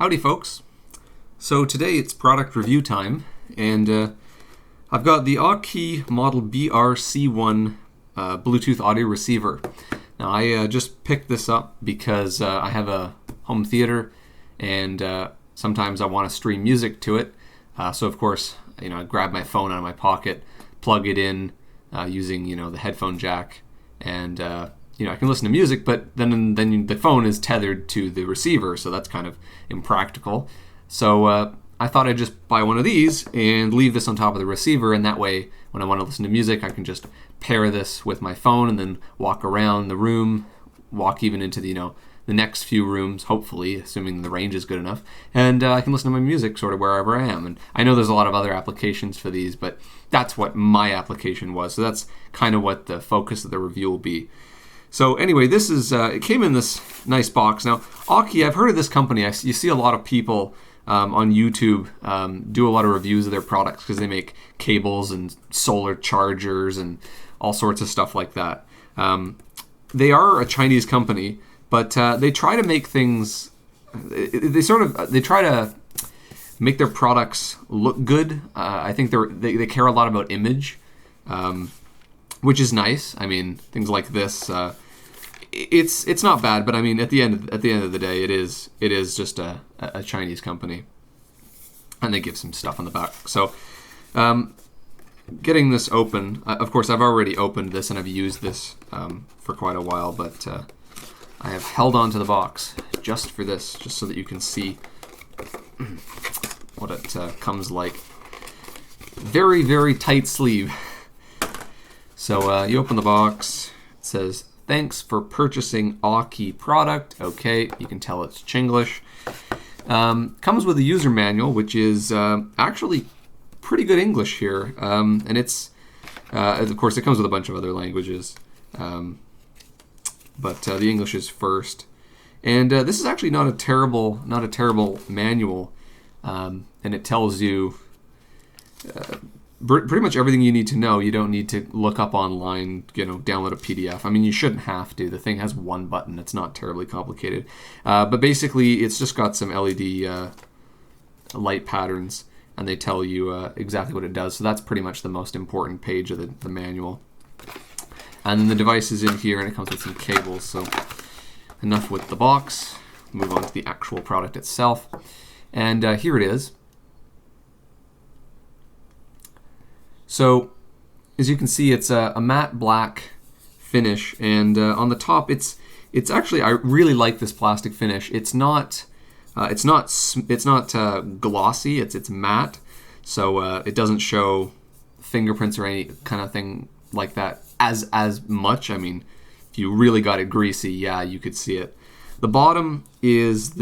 Howdy folks. So today it's product review time, and I've got the Aukey model BR-C1 Bluetooth audio receiver. Now I just picked this up because I have a home theater and sometimes I want to stream music to it. So of course, I grab my phone out of my pocket, plug it in using the headphone jack, and I can listen to music, but then the phone is tethered to the receiver, so that's kind of impractical. So I thought I'd just buy one of these and leave this on top of the receiver, and that way when I want to listen to music I can just pair this with my phone and then walk around the room, walk even into the next few rooms, hopefully, assuming the range is good enough, and I can listen to my music sort of wherever I am. And I know there's a lot of other applications for these, but that's what my application was, so that's kind of what the focus of the review will be. So anyway, this is it came in this nice box. Now, Aukey, I've heard of this company. You see a lot of people on YouTube do a lot of reviews of their products because they make cables and solar chargers and all sorts of stuff like that. They are a Chinese company, but they try to make things. They try to make their products look good. I think they care a lot about image, which is nice. I mean, things like this. It's not bad, but I mean, at the end of the day, it is just a Chinese company, and they give some stuff on the back. So, getting this open, of course, I've already opened this and I've used this for quite a while, but I have held on to the box just for this, just so that you can see what it comes like. Very, very tight sleeve. So you open the box. It says, "Thanks for purchasing Aukey product." Okay, you can tell it's Chinglish. Comes with a user manual, which is actually pretty good English here, and it's of course it comes with a bunch of other languages, but the English is first. And this is actually not a terrible manual, and it tells you pretty much everything you need to know. You don't need to look up online, download a PDF. I mean, you shouldn't have to. The thing has one button. It's not terribly complicated. But basically, it's just got some LED light patterns, and they tell you exactly what it does. So that's pretty much the most important page of the manual. And then the device is in here, and it comes with some cables. So enough with the box. Move on to the actual product itself. And here it is. So, as you can see, it's a matte black finish, and on the top, it's actually, I really like this plastic finish. It's not glossy. It's matte, so it doesn't show fingerprints or any kind of thing like that as much. I mean, if you really got it greasy, yeah, you could see it. The bottom is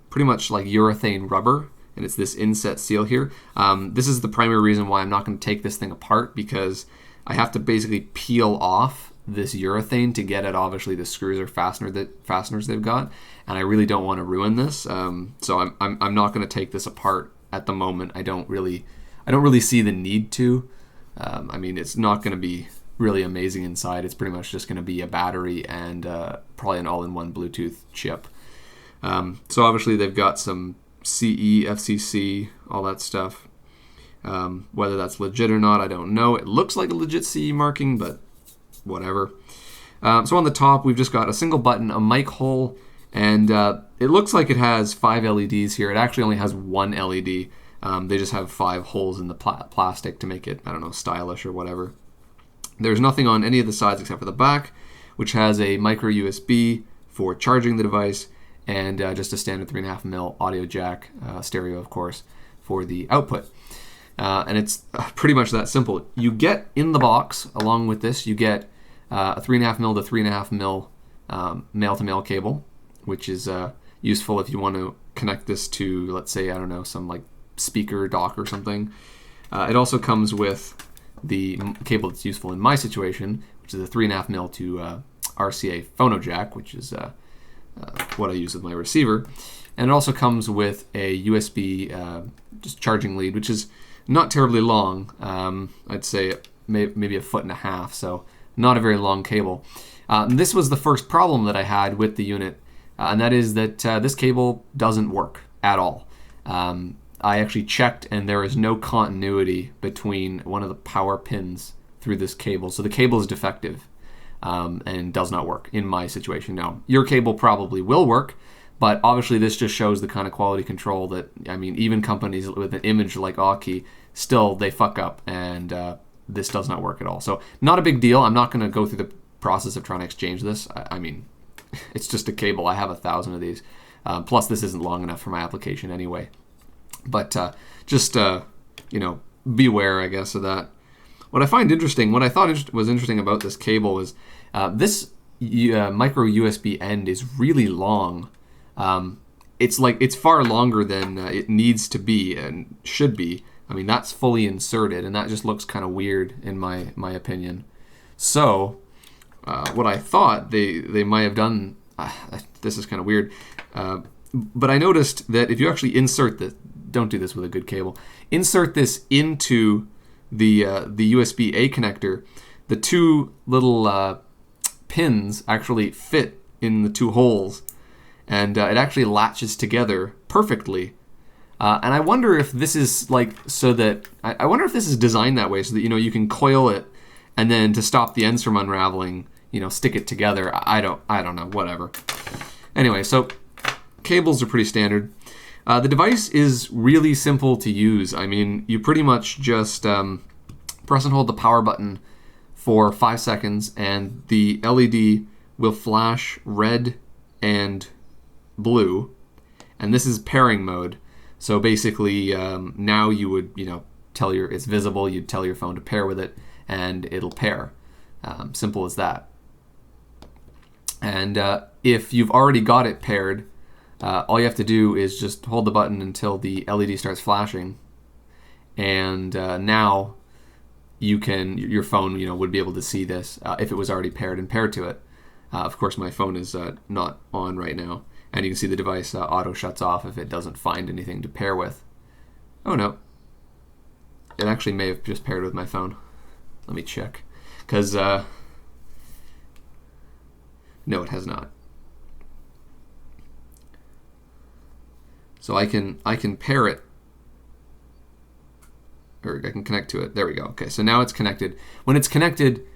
pretty much like urethane rubber. And it's this inset seal here. This is the primary reason why I'm not going to take this thing apart, because I have to basically peel off this urethane to get at obviously the screws or fasteners they've got, and I really don't want to ruin this. So I'm not going to take this apart at the moment. I don't really see the need to. I mean, it's not going to be really amazing inside. It's pretty much just going to be a battery and probably an all-in-one Bluetooth chip. So obviously they've got some CE, FCC, all that stuff. Whether that's legit or not, I don't know. It looks like a legit CE marking, but whatever. So on the top, we've just got a single button, a mic hole, and it looks like it has 5 LEDs here. It actually only has 1 LED. They just have 5 holes in the plastic to make it, I don't know, stylish or whatever. There's nothing on any of the sides except for the back, which has a micro USB for charging the device, and just a standard 3.5mm audio jack, stereo of course, for the output. And it's pretty much that simple. You get in the box, along with this, you get a 3.5mm to 3.5mm male-to-male cable, which is useful if you want to connect this to, let's say, I don't know, some like speaker dock or something. It also comes with the cable that's useful in my situation, which is a 3.5mm to RCA phono jack, which is what I use with my receiver. And it also comes with a USB just charging lead, which is not terribly long. I'd say maybe 1.5 feet, so not a very long cable. This was the first problem that I had with the unit, and that is that this cable doesn't work. at all. I actually checked, and there is no continuity between one of the power pins through this cable. So the cable is defective and does not work in my situation. Now, your cable probably will work, but obviously this just shows the kind of quality control that, I mean, even companies with an image like Aukey, still they fuck up, and this does not work at all. So not a big deal. I'm not going to go through the process of trying to exchange this. I mean, it's just a cable. I have 1,000 of these. Plus, this isn't long enough for my application anyway. But just, beware, I guess, of that. What I find interesting, what I thought was interesting about this cable is this micro USB end is really long. It's far longer than it needs to be and should be. I mean, that's fully inserted, and that just looks kind of weird in my opinion. So, what I thought they might have done, this is kind of weird, but I noticed that if you actually insert this, don't do this with a good cable, insert this into the USB-A connector, the two little pins actually fit in the two holes, and it actually latches together perfectly. And I wonder if this is like so that I wonder if this is designed that way so that you can coil it, and then to stop the ends from unraveling, stick it together. I don't know, whatever. Anyway, so cables are pretty standard. The device is really simple to use. I mean, you pretty much just press and hold the power button for 5 seconds, and the LED will flash red and blue, and this is pairing mode. So basically, now you would, it's visible, you'd tell your phone to pair with it, and it'll pair. Simple as that. And if you've already got it paired, all you have to do is just hold the button until the LED starts flashing, and now your phone, would be able to see this if it was already paired and paired to it. Of course, my phone is not on right now, and you can see the device auto shuts off if it doesn't find anything to pair with. Oh no, it actually may have just paired with my phone. Let me check, because no, it has not. So I can pair it, or I can connect to it. There we go. Okay, so now it's connected. When it's connected,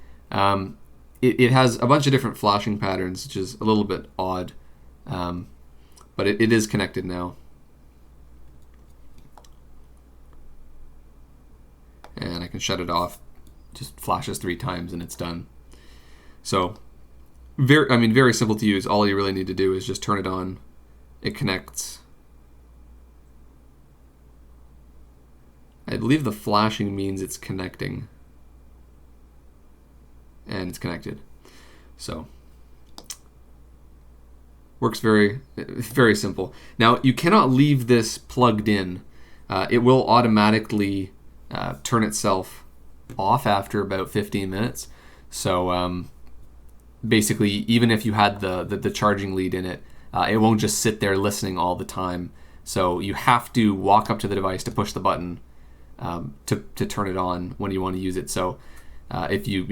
it has a bunch of different flashing patterns, which is a little bit odd, but it is connected now. And I can shut it off. Just flashes 3 times and it's done. So, very simple to use. All you really need to do is just turn it on. It connects. I believe the flashing means it's connecting. And it's connected. So, works very simple. Now, you cannot leave this plugged in. It will automatically turn itself off after about 15 minutes. So, basically, even if you had the charging lead in it, it won't just sit there listening all the time. So, you have to walk up to the device to push the button to turn it on when you want to use it. So if you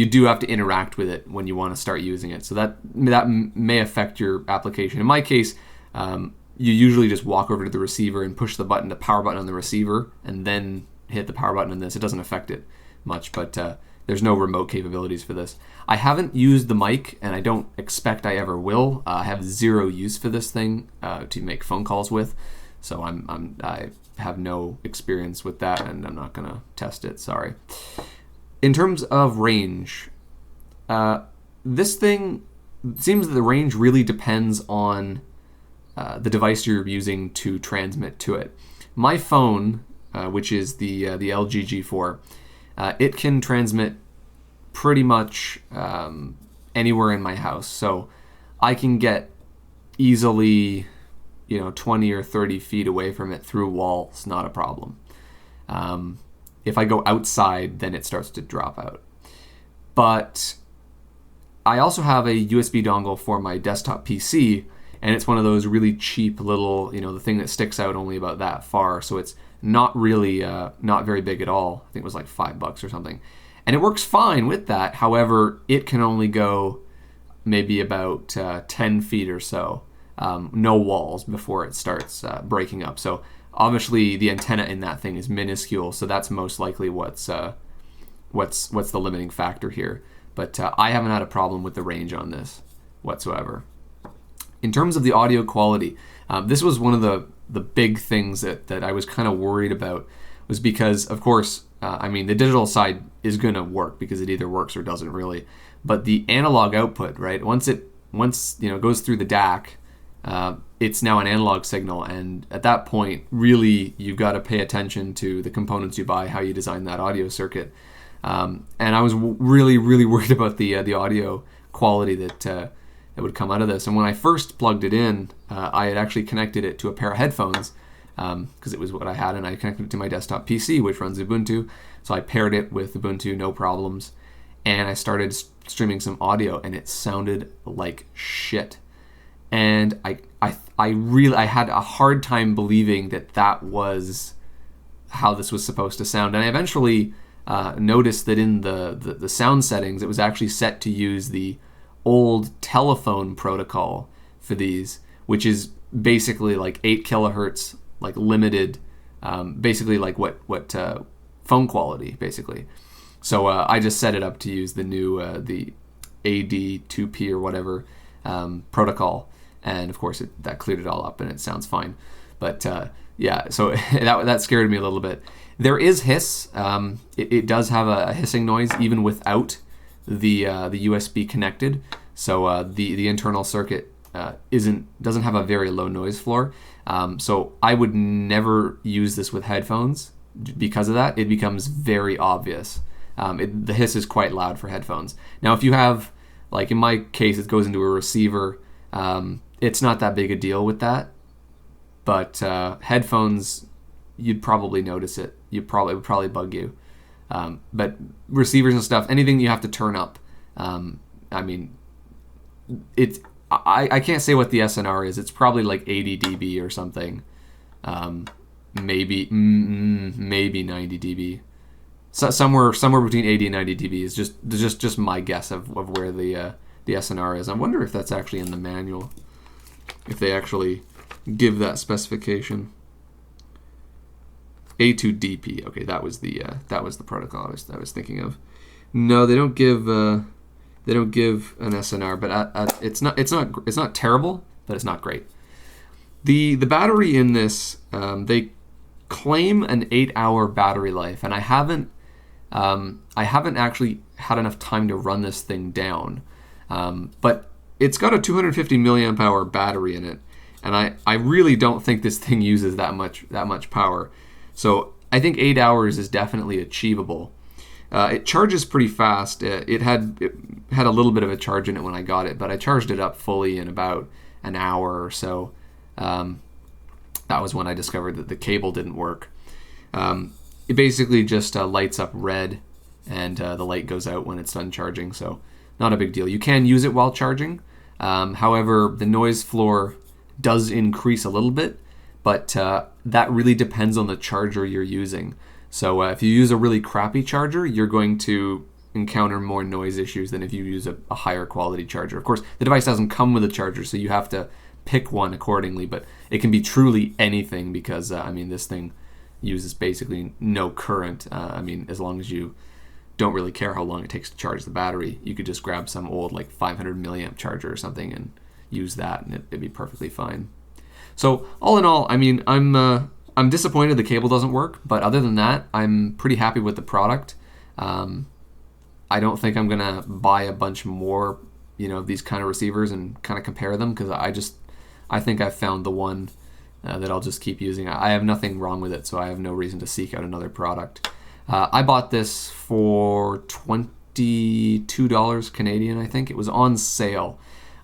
do have to interact with it when you want to start using it. So that may affect your application. In my case, you usually just walk over to the receiver and push the power button on the receiver, and then hit the power button on this. It doesn't affect it much, but there's no remote capabilities for this. I haven't used the mic, and I don't expect I ever will. I have zero use for this thing to make phone calls with. So I have no experience with that, and I'm not gonna test it. Sorry. In terms of range, this thing seems that the range really depends on the device you're using to transmit to it. My phone, which is the LG G4, it can transmit pretty much anywhere in my house. So I can get easily 20 or 30 feet away from it through walls, not a problem. If I go outside, then it starts to drop out. But I also have a USB dongle for my desktop PC, and it's one of those really cheap little, the thing that sticks out only about that far. So it's not really, not very big at all. I think it was like $5 or something. And it works fine with that. However, it can only go maybe about 10 feet or so. no walls before it starts breaking up. So obviously the antenna in that thing is minuscule, so that's most likely what's the limiting factor here. But I haven't had a problem with the range on this whatsoever. In terms of the audio quality, this was one of the big things that I was kind of worried about, was because, of course, I mean, the digital side is going to work because it either works or doesn't really. But the analog output, right? Once goes through the DAC, it's now an analog signal, and at that point, really, you've got to pay attention to the components you buy, how you design that audio circuit. And I was really, really worried about the audio quality that would come out of this. And when I first plugged it in, I had actually connected it to a pair of headphones because it was what I had, and I connected it to my desktop PC, which runs Ubuntu. So I paired it with Ubuntu, no problems, and I started streaming some audio, and it sounded like shit. And I had a hard time believing that was how this was supposed to sound. And I eventually noticed that in the sound settings, it was actually set to use the old telephone protocol for these, which is basically like 8 kilohertz, like limited, basically like what phone quality, basically. So I just set it up to use the new the AD2P or whatever protocol, and of course that cleared it all up and it sounds fine. But yeah, so that scared me a little bit. There is hiss. It does have a hissing noise even without the USB connected. So the internal circuit doesn't have a very low noise floor. So I would never use this with headphones because of that. It becomes very obvious. The hiss is quite loud for headphones. Now, if you have, like in my case, it goes into a receiver. It's not that big a deal with that. But headphones, you'd probably notice it. It would probably bug you. But receivers and stuff, anything you have to turn up. I mean, I can't say what the SNR is. It's probably like 80 dB or something. Maybe 90 dB. So somewhere between 80 and 90 dB is just my guess of where the SNR is. I wonder if that's actually in the manual. If they actually give that specification. A2DP. Okay, that was the protocol I was thinking of. No, they don't give an SNR, but it's not terrible, but it's not great. The battery in this, they claim an 8-hour battery life, and I haven't actually had enough time to run this thing down, but it's got a 250 milliamp hour battery in it, and I really don't think this thing uses that much power. So I think 8 hours is definitely achievable. It charges pretty fast. It had a little bit of a charge in it when I got it, but I charged it up fully in about an hour or so. That was when I discovered that the cable didn't work. It basically just lights up red, and the light goes out when it's done charging, so not a big deal. You can use it while charging. However, the noise floor does increase a little bit, but that really depends on the charger you're using. So if you use a really crappy charger, you're going to encounter more noise issues than if you use a higher quality charger. Of course, the device doesn't come with a charger, so you have to pick one accordingly, but it can be truly anything because, I mean, this thing uses basically no current. I mean, as long as you don't really care how long it takes to charge the battery, you could just grab some old like 500 milliamp charger or something and use that, and it'd be perfectly fine. So all in all, I mean, I'm disappointed the cable doesn't work, but other than that, I'm pretty happy with the product. I don't think I'm gonna buy a bunch more, of these kind of receivers and kind of compare them, because I think I've found the one that I'll just keep using. I have nothing wrong with it, so I have no reason to seek out another product. I bought this for $22 Canadian, I think. It was on sale.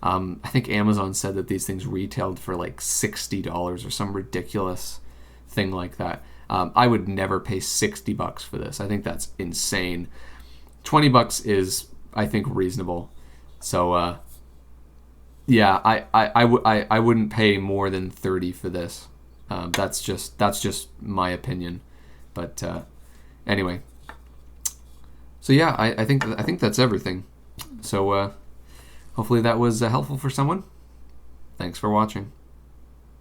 I think Amazon said that these things retailed for like $60 or some ridiculous thing like that. I would never pay $60 for this. I think that's insane. $20 is, I think, reasonable. So yeah, I wouldn't pay more than $30 for this. That's just my opinion. But anyway, so yeah, I think that's everything. So hopefully that was helpful for someone. Thanks for watching.